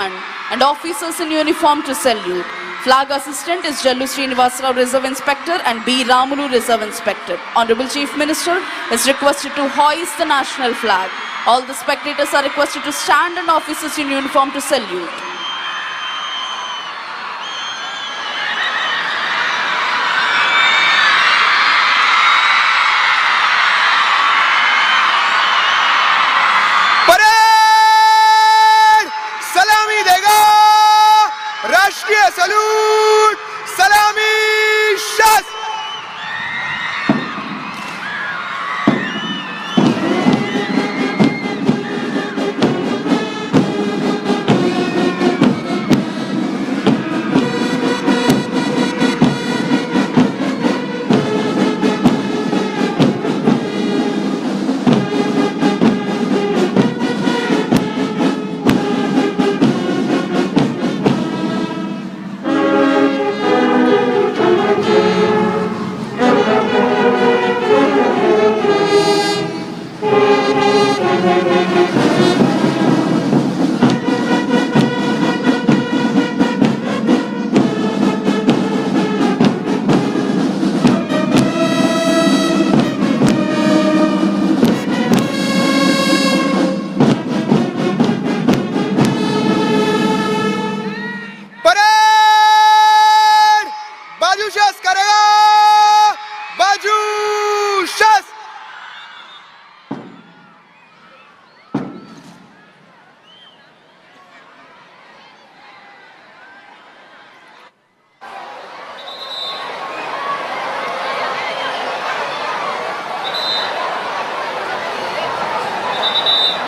and officers in uniform to salute. Flag assistant is Jallu Srinivasarao, Reserve Inspector, and B. Ramulu, Reserve Inspector. Honorable Chief Minister is requested to hoist the national flag. All the spectators are requested to stand and officers in uniform to salute. राष्ट्रीय salute सलामी शस्त्र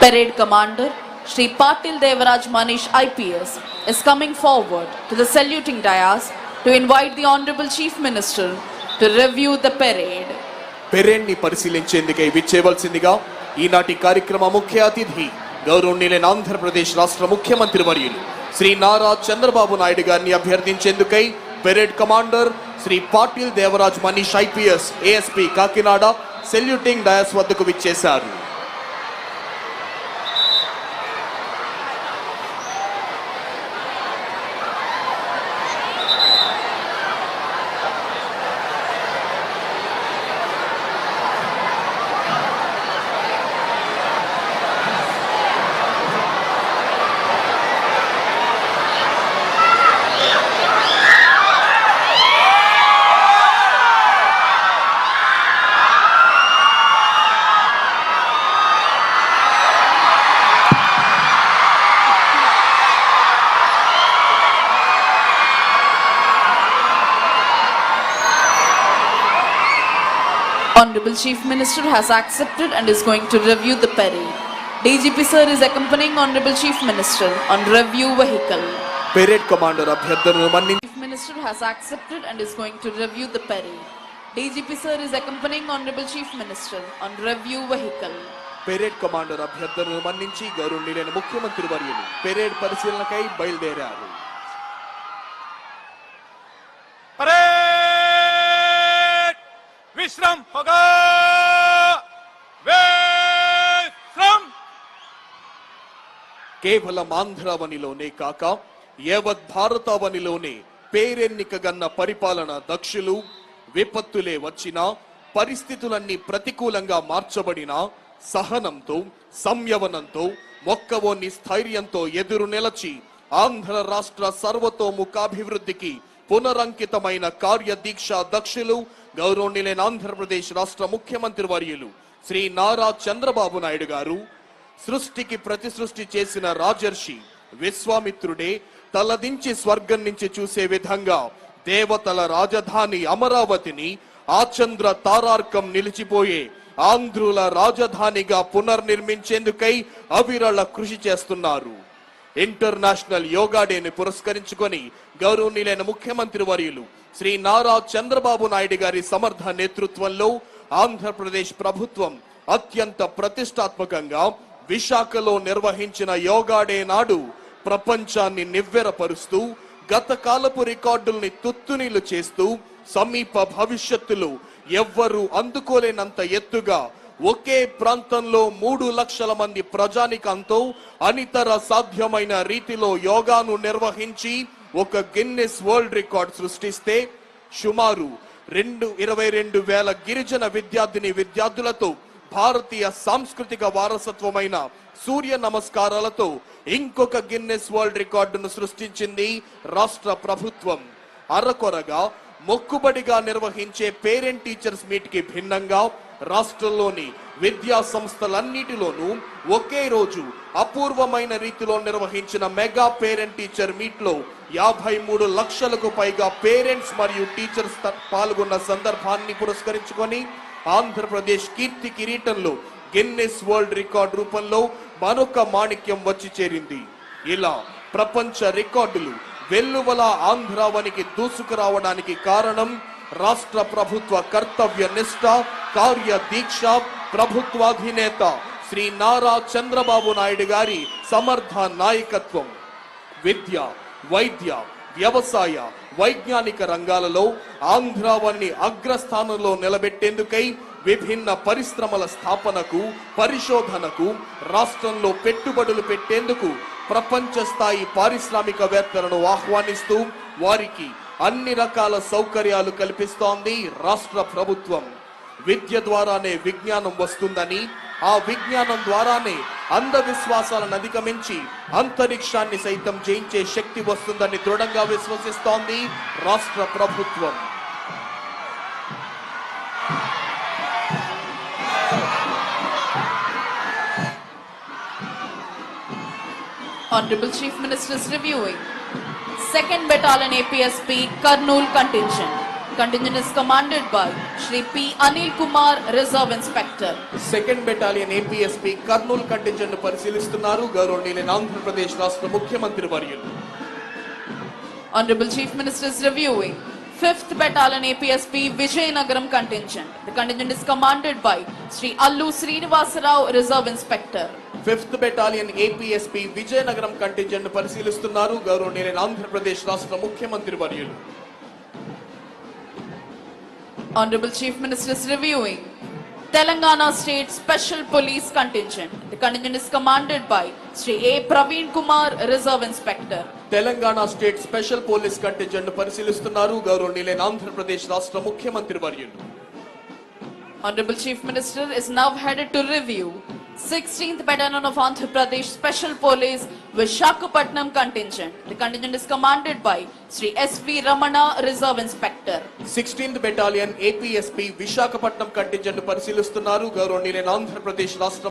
Parade Commander Shri Patil Devaraj Manish IPS is coming forward to the saluting dais to invite the Honorable Chief Minister to review the parade. Parade ni పరిశీలించేందుకై విచ్చేవలసిందిగా ఈనాటి కార్యక్రమ ముఖ్య అతిథి గౌరవనీయులైన ఆంధ్రప్రదేశ్ రాష్ట్ర ముఖ్యమంత్రి వర్యులు శ్రీ నారా చంద్రబాబు నాయుడు గారిని అభ్యర్థించేందుకై parade commander Shri Patil Devaraj Manish IPS ASP Kakinada saluting dais వద్దకు విచ్చేశారు. Honorable Chief Minister has accepted and is going to review the parade. DGP sir is accompanying Honorable Chief Minister on review vehicle. Parade Commander అభ్యర్థనను మన్నించి Chief Minister has accepted and is going to review the parade. DGP sir is accompanying Honorable Chief Minister on review vehicle. Parade Commander అభ్యర్థనను మన్నించి గౌరవనీయులైన ముఖ్యమంత్రి వర్యులు parade పరిశీలనకై బయలుదేరారు. विश्राम होगा विश्राम కేవలం ఆంధ్రావనిలోనే కాక యావత్ భారతావనిలోనే పేరెన్నికగన్న పరిపాలన దక్షులు విపత్తులే వచ్చినా పరిస్థితులన్నీ ప్రతికూలంగా మార్చబడిన సహనంతో సంయమనంతో మొక్కవోని స్థైర్యంతో ఎదురు నిలచి ఆంధ్ర రాష్ట్ర సర్వతోముఖాభివృద్ధికి పునరంకితమైన కార్యదీక్ష దక్షులు గౌరవనీయులైన ఆంధ్రప్రదేశ్ రాష్ట్ర ముఖ్యమంత్రి వర్యులు శ్రీ నారా చంద్రబాబు నాయుడు గారు సృష్టికి ప్రతి సృష్టి చేసిన రాజర్షి విశ్వామిత్రుడే తలదించి స్వర్గం నుంచి చూసే విధంగా దేవతల రాజధాని అమరావతిని ఆచంద్ర తారార్కం నిలిచిపోయే ఆంధ్రుల రాజధానిగా పునర్నిర్మించేందుకై అవిరళ కృషి చేస్తున్నారు. ఇంటర్నేషనల్ యోగా డేని పురస్కరించుకొని గౌరవనీయులైన ముఖ్యమంత్రి వర్యులు శ్రీ నారా చంద్రబాబు నాయుడు గారి సమర్థ నేతృత్వంలో ఆంధ్రప్రదేశ్ ప్రభుత్వం అత్యంత ప్రతిష్టాత్మకంగా విశాఖలో నిర్వహించిన యోగా డే నాడు ప్రపంచాన్ని నివ్వెరపరుస్తూ గత కాలపు రికార్డుల్ని తుత్తునీలు చేస్తూ సమీప భవిష్యత్తులో ఎవ్వరూ అందుకోలేనంత ఎత్తుగా ఒకే ప్రాంతంలో 3 లక్షల మంది ప్రజానికంతో అనితర సాధ్యమైన రీతిలో యోగాను నిర్వహించి ఒక గిన్నెస్ వరల్డ్ రికార్డ్ సృష్టిస్తే సుమారు 22,000 గిరిజన విద్యార్థులతో భారతీయ సాంస్కృతిక వారసత్వమైన సూర్య నమస్కారాలతో ఇంకొక గిన్నెస్ వరల్డ్ రికార్డును సృష్టించింది రాష్ట్ర ప్రభుత్వం. అరకొరగా మొక్కుబడిగా నిర్వహించే పేరెంట్ టీచర్స్ మీట్ కి భిన్నంగా రాష్ట్రంలోని విద్యా సంస్థలన్నిటిలోనూ ఒకే రోజు అపూర్వమైన రీతిలో నిర్వహించిన మెగా పేరెంట్ టీచర్ మీట్ లో 53 లక్షలకు పైగా పేరెంట్స్ మరియు టీచర్స్ పాల్గొన్న సందర్భాన్ని పురస్కరించుకొని ఆంధ్రప్రదేశ్ కీర్తి కిరీటంలో గిన్నెస్ వరల్డ్ రికార్డ్ రూపంలో మరొక మాణిక్యం వచ్చి చేరింది. ఇలా ప్రపంచ రికార్డులు వెల్లువల ఆంధ్రావనికి దూసుకురావడానికి కారణం రాష్ట్ర ప్రభుత్వ కర్తవ్య నిష్ఠ, కార్య దీక్ష, ప్రభుత్వాధినేత శ్రీ నారా చంద్రబాబు నాయుడు గారి సమర్థ నాయకత్వం. విద్య, వైద్య, వ్యవసాయ, వైజ్ఞానిక రంగాలలో ఆంధ్రావన్ని అగ్రస్థానంలో నిలబెట్టేందుకై విభిన్న పరిశ్రమల స్థాపనకు, పరిశోధనకు, రాష్ట్రంలో పెట్టుబడులు పెట్టేందుకు ప్రపంచ స్థాయి పారిశ్రామికవేత్తలను ఆహ్వానిస్తూ వారికి అన్ని రకాల సౌకర్యాలు కల్పిస్తోంది రాష్ట్ర ప్రభుత్వం. విద్య ద్వారానే విజ్ఞానం వస్తుందని, ఆ విజ్ఞానం ద్వారానే అంధవిశ్వాసాలను అధిగమించి అంతరిక్షాన్ని సైతం జయించే శక్తి వస్తుందని దృఢంగా విశ్వసిస్తోంది రాష్ట్ర ప్రభుత్వం. Honorable Chief Minister is reviewing 2nd Battalion APSP Kurnool contingent. Contingent is commanded by Shri P. Anil Kumar, Reserve Inspector. 2nd Battalion APSP Kurnool contingent పరిశీలిస్తున్నారు గౌరవనీయులైన ఆంధ్రప్రదేశ్ రాష్ట్ర ముఖ్యమంత్రి వర్యులు. Honorable Chief Minister is reviewing 5th Battalion APSP Vijayanagaram contingent. The contingent is commanded by Shri Allu Srinivasarao, Reserve Inspector. 5th Battalion APSP Vizianagaram contingent పరిశీలిస్తున్నారు గౌరవనీయులైన ఆంధ్రప్రదేశ్ రాష్ట్ర ముఖ్యమంత్రి వర్యులు. Honorable Chief Minister is reviewing Telangana State Special Police Contingent. The contingent is commanded by Shri A. Praveen Kumar, Reserve Inspector. Telangana state special police contingent పరిశీలిస్తున్నారు గౌరవనీయులైన ఆంధ్రప్రదేశ్ రాష్ట్ర ముఖ్యమంత్రి వర్యులు. Honorable Chief Minister is now headed to review 16th Battalion of Andhra Pradesh Special Police Visakhapatnam contingent. The contingent is commanded by Shri S.V. Ramana, Reserve Inspector. 16th Battalion APSP Visakhapatnam contingent పరిశీలిస్తున్నారు గౌరవనీయులైన ఆంధ్రప్రదేశ్ రాష్ట్ర